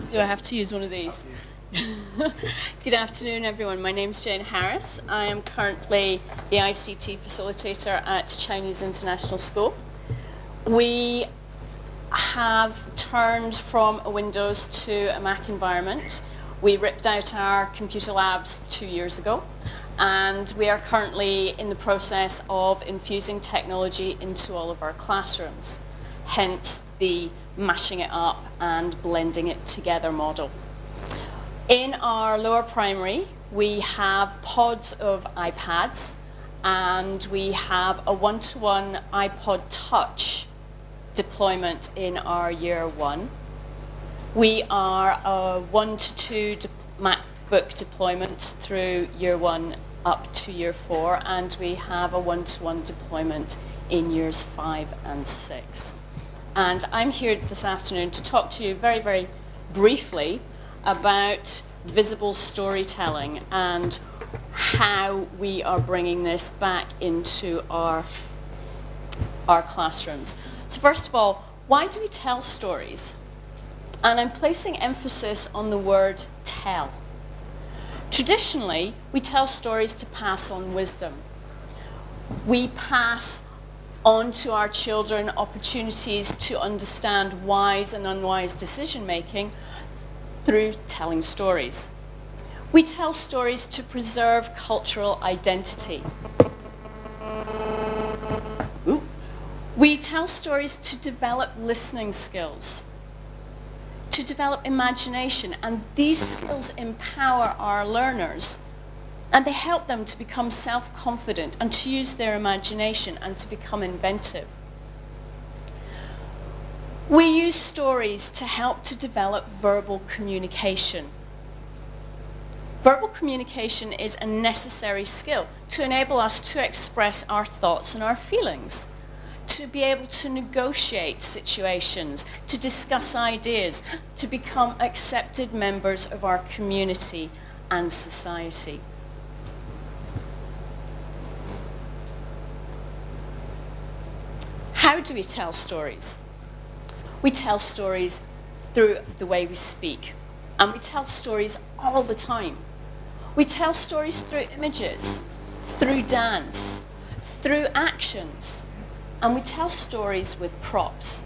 Do I have to use one of these? Good afternoon, everyone. My name's Jane Harris. I am currently the ICT facilitator at Chinese International School. We have turned from a Windows to a Mac environment. We ripped out our computer labs 2 years ago, and we are currently in the process of infusing technology into all of our classrooms, hence the mashing it up and blending it together model. In our lower primary, we have pods of iPads, and we have a one-to-one iPod Touch deployment in our year 1. We are a 1-to-2 MacBook deployment through year 1 up to year 4, and we have a 1-to-1 deployment in years 5 and 6. And I'm here this afternoon to talk to you very, very briefly about visible storytelling and how we are bringing this back into our classrooms. So first of all, why do we tell stories? And I'm placing emphasis on the word tell. Traditionally, we tell stories to pass on wisdom. We pass on to our children opportunities to understand wise and unwise decision making through telling stories. We tell stories to preserve cultural identity. Ooh. We tell stories to develop listening skills, to develop imagination, and these skills empower our learners, and they help them to become self-confident and to use their imagination and to become inventive. We use stories to help to develop verbal communication. Verbal communication is a necessary skill to enable us to express our thoughts and our feelings, to be able to negotiate situations, to discuss ideas, to become accepted members of our community and society. How do we tell stories? We tell stories through the way we speak, and we tell stories all the time. We tell stories through images, through dance, through actions, and we tell stories with props.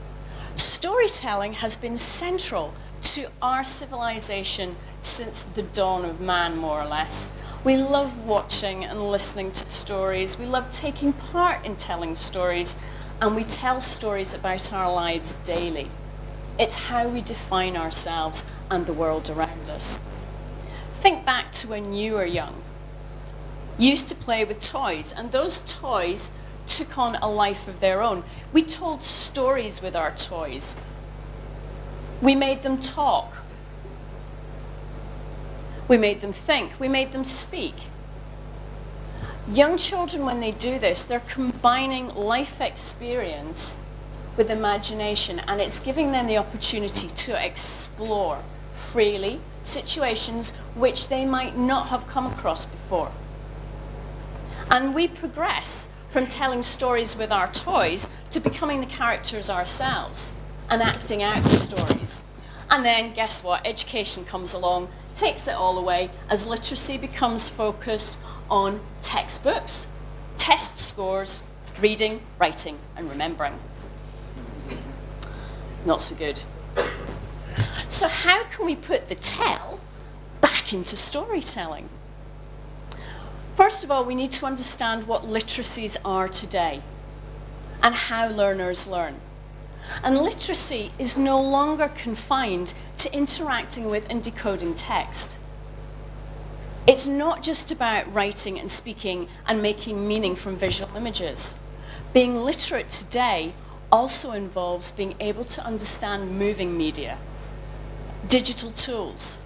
Storytelling has been central to our civilization since the dawn of man, more or less. We love watching and listening to stories. We love taking part in telling stories, and we tell stories about our lives daily. It's how we define ourselves and the world around us. Think back to when you were young. You used to play with toys, and those toys took on a life of their own. We told stories with our toys. We made them talk. We made them think. We made them speak. Young children, when they do this, they're combining life experience with imagination, and it's giving them the opportunity to explore freely situations which they might not have come across before. And we progress from telling stories with our toys to becoming the characters ourselves and acting out the stories. And then, guess what? Education comes along, takes it all away, as literacy becomes focused on textbooks, test scores, reading, writing, and remembering. Not so good. So how can we put the tell back into storytelling? First of all, we need to understand what literacies are today and how learners learn. And literacy is no longer confined to interacting with and decoding text. It's not just about writing and speaking and making meaning from visual images. Being literate today also involves being able to understand moving media, digital tools,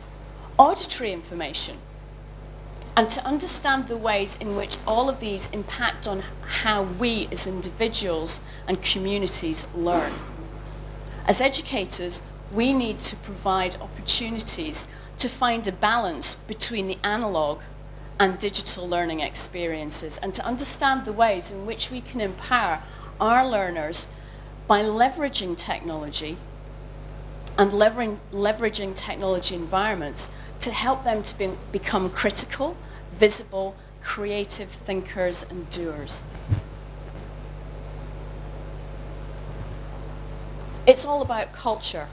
auditory information, and to understand the ways in which all of these impact on how we as individuals and communities learn. As educators, we need to provide opportunities to find a balance between the analog and digital learning experiences, and to understand the ways in which we can empower our learners by leveraging technology and leveraging technology environments to help them to become critical, visible, creative thinkers and doers. It's all about culture.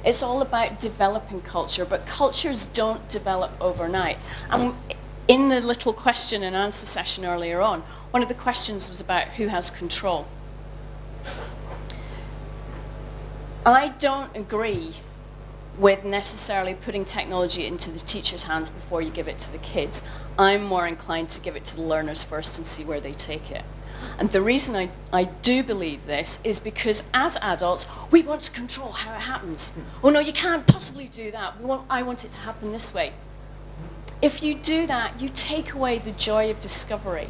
It's all about developing culture, but cultures don't develop overnight. And in the little question and answer session earlier on, one of the questions was about who has control. I don't agree with necessarily putting technology into the teacher's hands before you give it to the kids. I'm more inclined to give it to the learners first and see where they take it. And the reason I do believe this is because as adults, we want to control how it happens. Oh no, you can't possibly do that. I want it to happen this way. If you do that, you take away the joy of discovery.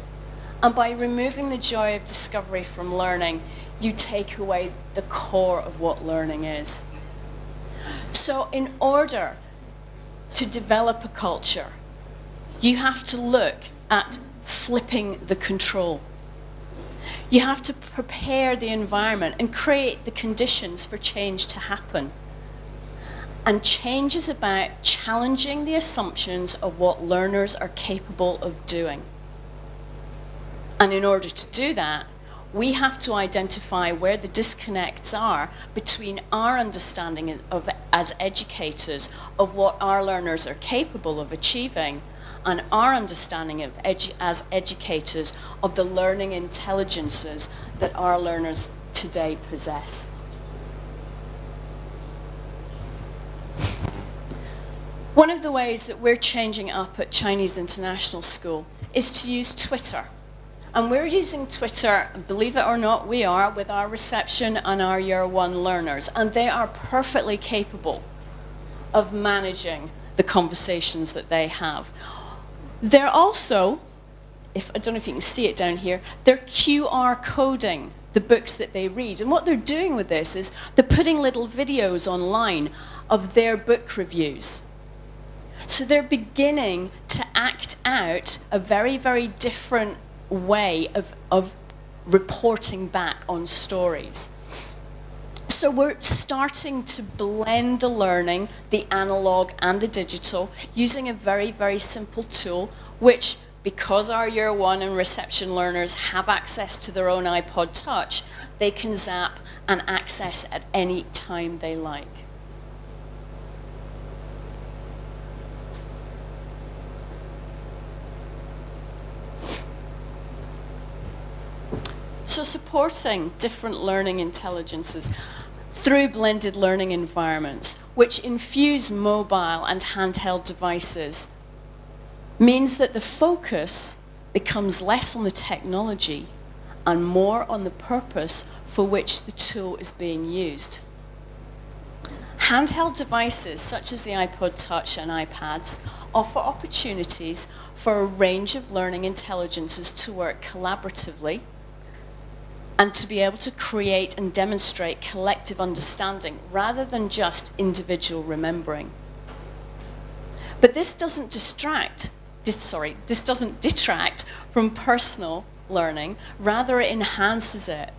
And by removing the joy of discovery from learning, you take away the core of what learning is. So in order to develop a culture, you have to look at flipping the control. You have to prepare the environment and create the conditions for change to happen. And change is about challenging the assumptions of what learners are capable of doing. And in order to do that, we have to identify where the disconnects are between our understanding of, as educators, of what our learners are capable of achieving and our understanding of as educators of the learning intelligences that our learners today possess. One of the ways that we're changing up at Chinese International School is to use Twitter. And we're using Twitter, believe it or not, we are, with our reception and our Year 1 learners. And they are perfectly capable of managing the conversations that they have. They're also, I don't know if you can see it down here, they're QR coding the books that they read. And what they're doing with this is they're putting little videos online of their book reviews. So they're beginning to act out a very, very different way of reporting back on stories. So we're starting to blend the learning, the analog and the digital, using a very, very simple tool, which, because our Year 1 and reception learners have access to their own iPod Touch, they can zap and access at any time they like. So supporting different learning intelligences through blended learning environments, which infuse mobile and handheld devices, means that the focus becomes less on the technology and more on the purpose for which the tool is being used. Handheld devices such as the iPod Touch and iPads offer opportunities for a range of learning intelligences to work collaboratively and to be able to create and demonstrate collective understanding rather than just individual remembering. But this doesn't detract from personal learning, rather it enhances it.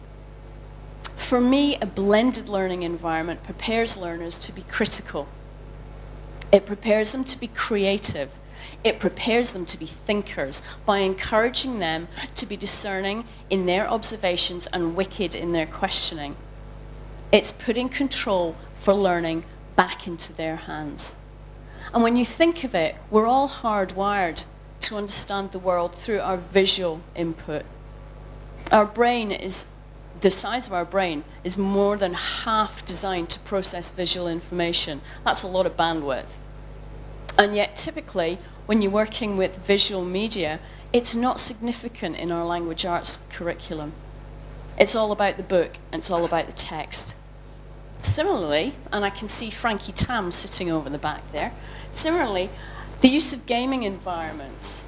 For me, a blended learning environment prepares learners to be critical. It prepares them to be creative. It prepares them to be thinkers by encouraging them to be discerning in their observations and wicked in their questioning. It's putting control for learning back into their hands. And when you think of it, we're all hardwired to understand the world through our visual input. Our brain is, the size of our brain is more than half designed to process visual information. That's a lot of bandwidth. And yet typically, when you're working with visual media, it's not significant in our language arts curriculum. It's all about the book, and it's all about the text. Similarly, and I can see Frankie Tam sitting over the back there, similarly, the use of gaming environments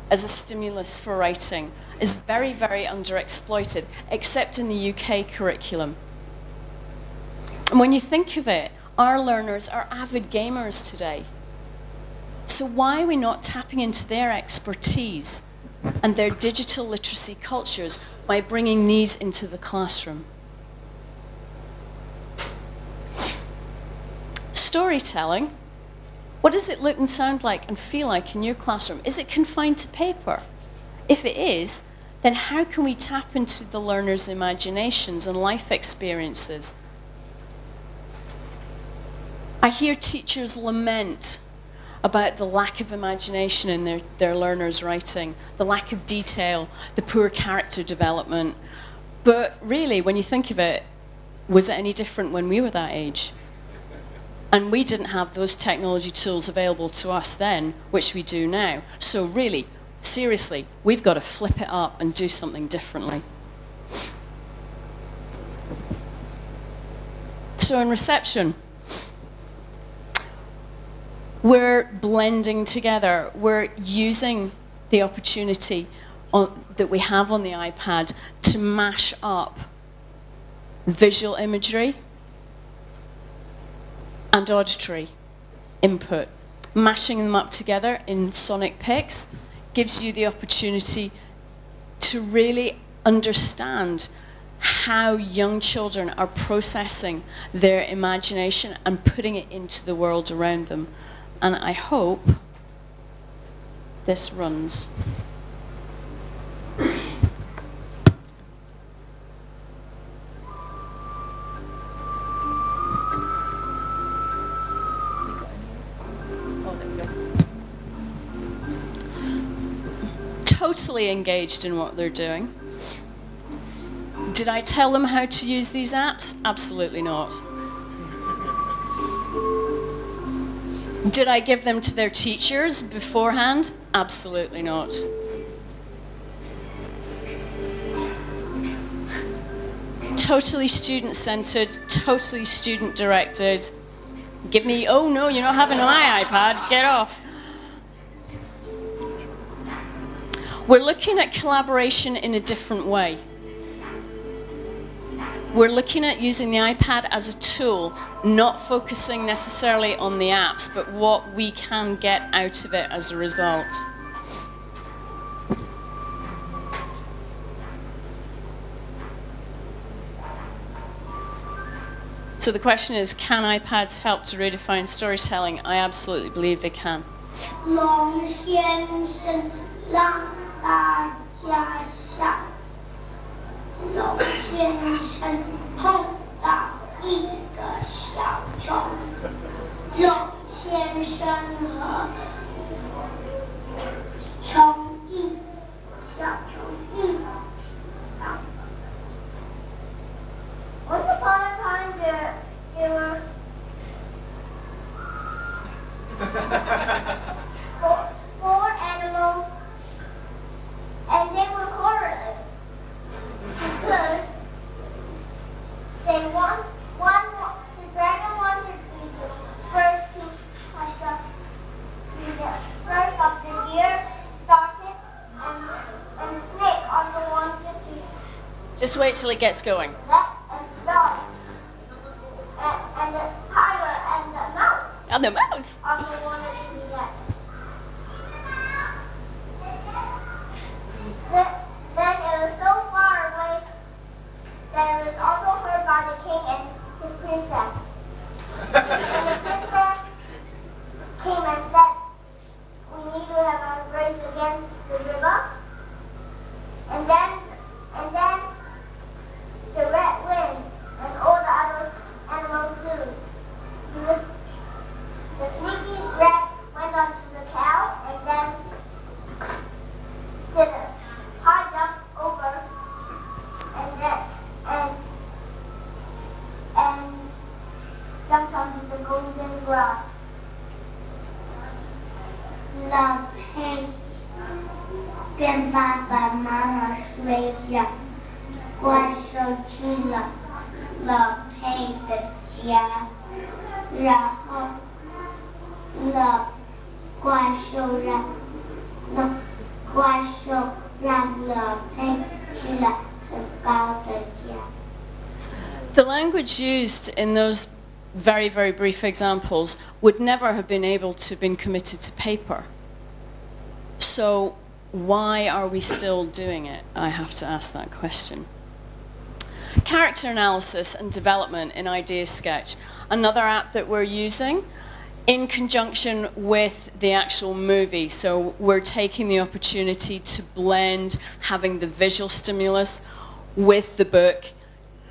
as a stimulus for writing is very, very underexploited, except in the UK curriculum. And when you think of it, our learners are avid gamers today. So why are we not tapping into their expertise and their digital literacy cultures by bringing these into the classroom? storytelling, what does it look and sound like and feel like in your classroom? Is it confined to paper? If it is, then how can we tap into the learners' imaginations and life experiences? I hear teachers lament about the lack of imagination in their learners' writing, the lack of detail, the poor character development. But really, when you think of it, was it any different when we were that age? And we didn't have those technology tools available to us then, which we do now. So really, seriously, we've got to flip it up and do something differently. So in reception, we're blending together. We're using the opportunity that we have on the iPad to mash up visual imagery and auditory input. Mashing them up together in sonic pics gives you the opportunity to really understand how young children are processing their imagination and putting it into the world around them. And I hope this runs. Totally engaged in what they're doing. Did I tell them how to use these apps? Absolutely not. Did I give them to their teachers beforehand? Absolutely not. Totally student-centered, totally student-directed. Give me, oh no, you're not having my iPad, get off. We're looking at collaboration in a different way. We're looking at using the iPad as a tool, not focusing necessarily on the apps, but what we can get out of it as a result. So the question is, can iPads help to redefine storytelling? I absolutely believe they can. 龙先生让大家笑，龙先生碰到一个小虫，龙先生和虫一小虫一起。Once upon a time, there were four animals, and they were quarreling because the dragon wanted to be the first to be the first of the year started, and the snake also wanted to. Just wait till it gets going. And the tiger and the mouse. And the mouse. Also wanted to do that. Then it was so far away that it was also heard by the king and his princess. And the princess came and said, "We need to have a race against the river." And then the red wins, and all the other animals lose. The sneaky rat went on to the cow and then did a high jump over and jumped onto the golden grass. Love him. 跟爸爸妈妈睡觉，怪兽去了老佩的家，然后老怪兽让老佩去了很高的家。The language used in those very, very brief examples would never have been able to have been committed to paper. So why are we still doing it? I have to ask that question. character analysis and development in Idea Sketch, another app that we're using in conjunction with the actual movie. So we're taking the opportunity to blend having the visual stimulus with the book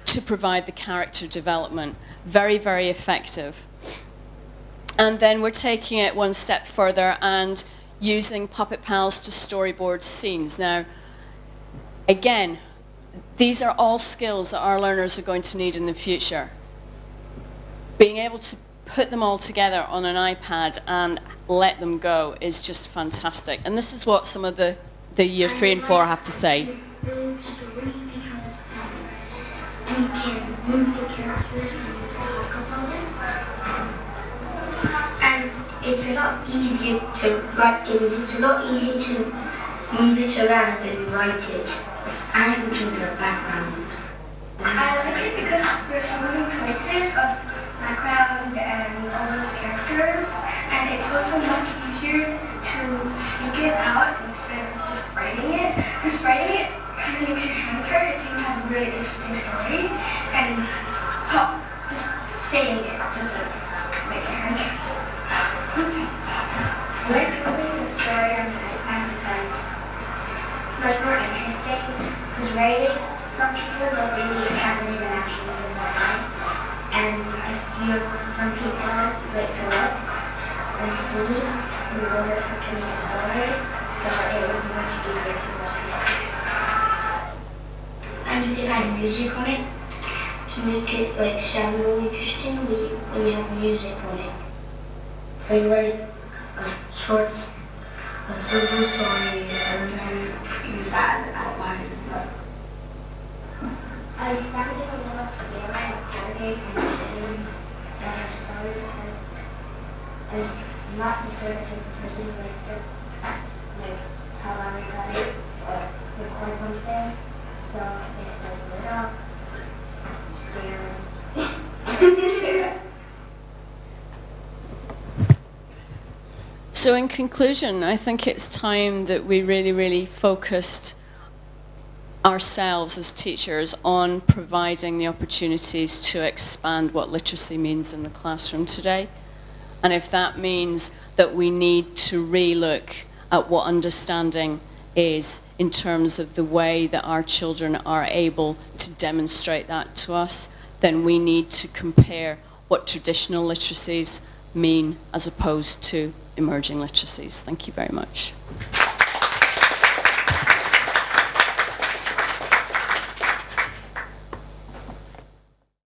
to provide the character development. Very, very effective. And then we're taking it one step further and using Puppet Pals to storyboard scenes. Now, again, these are all skills that our learners are going to need in the future. Being able to put them all together on an iPad and let them go is just fantastic. And this is what some of the year 3 and 4 have to say. We can move the characters and talk about it. And it's a lot easier to write it. It's a lot easier to move it around and write it. And it change the background. I like it because there's so many choices of background and all those characters, and it's also much easier to speak it out instead of just writing it. Because writing it kind of makes your hands hurt if you have a really interesting story, and just saying it doesn't make your hands hurt. I like moving the story on the iPad because it's much more interesting. Because writing, some people don't really have an interaction with their mind, and I feel some people like to look and see in order to tell the story, so it would be much easier to look at. And you can add music on it to make it like sound really interesting when you have music on it. So you write a simple story and then use that as an outline. I found it a little scary recording and saying that our story because I'm not the sort of type of person who likes to tell everybody or record something. So it was a little scary. So in conclusion, I think it's time that we really, really focused ourselves as teachers on providing the opportunities to expand what literacy means in the classroom today. And if that means that we need to relook at what understanding is in terms of the way that our children are able to demonstrate that to us, then we need to compare what traditional literacies mean as opposed to emerging literacies. Thank you very much.